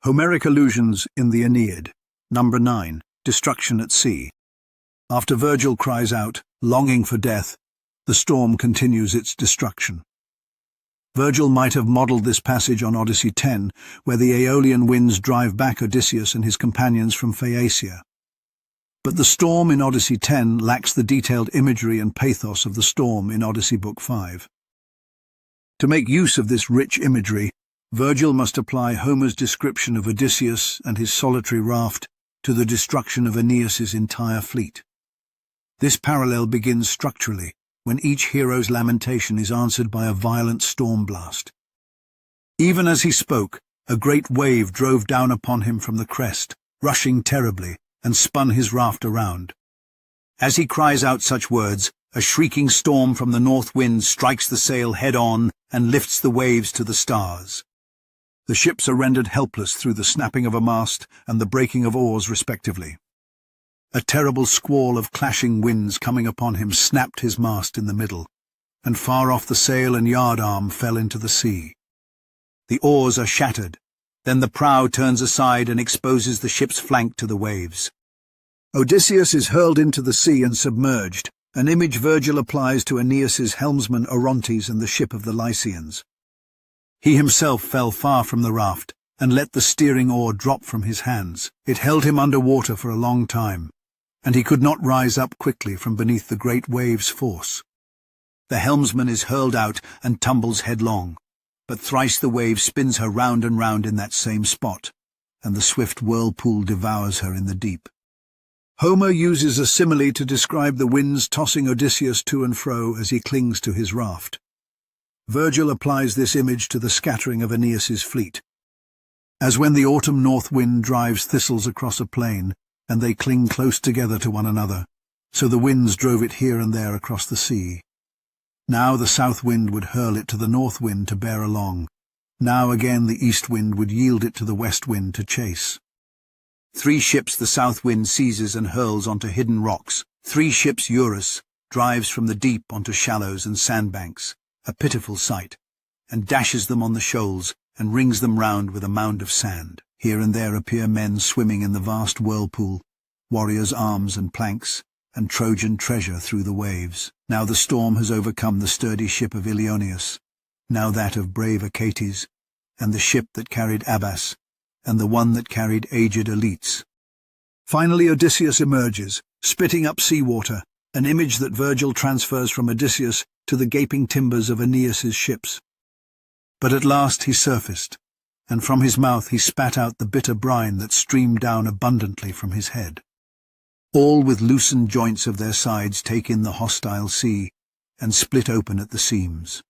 Homeric Allusions in the Aeneid. Number 9. Destruction at Sea. After Vergil cries out, longing for death, the storm continues its destruction. Vergil might have modelled this passage on Odyssey 10, where the Aeolian winds drive back Odysseus and his companions from Phaeacia. But the storm in Odyssey 10 lacks the detailed imagery and pathos of the storm in Odyssey Book 5. To make use of this rich imagery, Vergil must apply Homer's description of Odysseus and his solitary raft to the destruction of Aeneas's entire fleet. This parallel begins structurally, when each hero's lamentation is answered by a violent storm blast. Even as he spoke, a great wave drove down upon him from the crest, rushing terribly, and spun his raft around. As he cries out such words, a shrieking storm from the north wind strikes the sail head-on and lifts the waves to the stars. The ships are rendered helpless through the snapping of a mast and the breaking of oars respectively. A terrible squall of clashing winds coming upon him snapped his mast in the middle, and far off the sail and yard arm fell into the sea. The oars are shattered, then the prow turns aside and exposes the ship's flank to the waves. Odysseus is hurled into the sea and submerged, an image Vergil applies to Aeneas's helmsman Orontes and the ship of the Lycians. He himself fell far from the raft, and let the steering oar drop from his hands. It held him under water for a long time, and he could not rise up quickly from beneath the great wave's force. The helmsman is hurled out and tumbles headlong, but thrice the wave spins her round and round in that same spot, and the swift whirlpool devours her in the deep. Homer uses a simile to describe the winds tossing Odysseus to and fro as he clings to his raft. Vergil applies this image to the scattering of Aeneas's fleet. As when the autumn north wind drives thistles across a plain, and they cling close together to one another, so the winds drove it here and there across the sea. Now the south wind would hurl it to the north wind to bear along. Now again the east wind would yield it to the west wind to chase. 3 ships the south wind seizes and hurls onto hidden rocks. 3 ships Eurus drives from the deep onto shallows and sandbanks, a pitiful sight, and dashes them on the shoals and rings them round with a mound of sand. Here and there appear men swimming in the vast whirlpool, warriors' arms and planks, and Trojan treasure through the waves. Now the storm has overcome the sturdy ship of Aeneas, now that of brave Achates, and the ship that carried Abas, and the one that carried aged Aletes. Finally Odysseus emerges, spitting up seawater, an image that Vergil transfers from Odysseus to the gaping timbers of Aeneas's ships. But at last he surfaced, and from his mouth he spat out the bitter brine that streamed down abundantly from his head. All with loosened joints of their sides take in the hostile sea, and split open at the seams.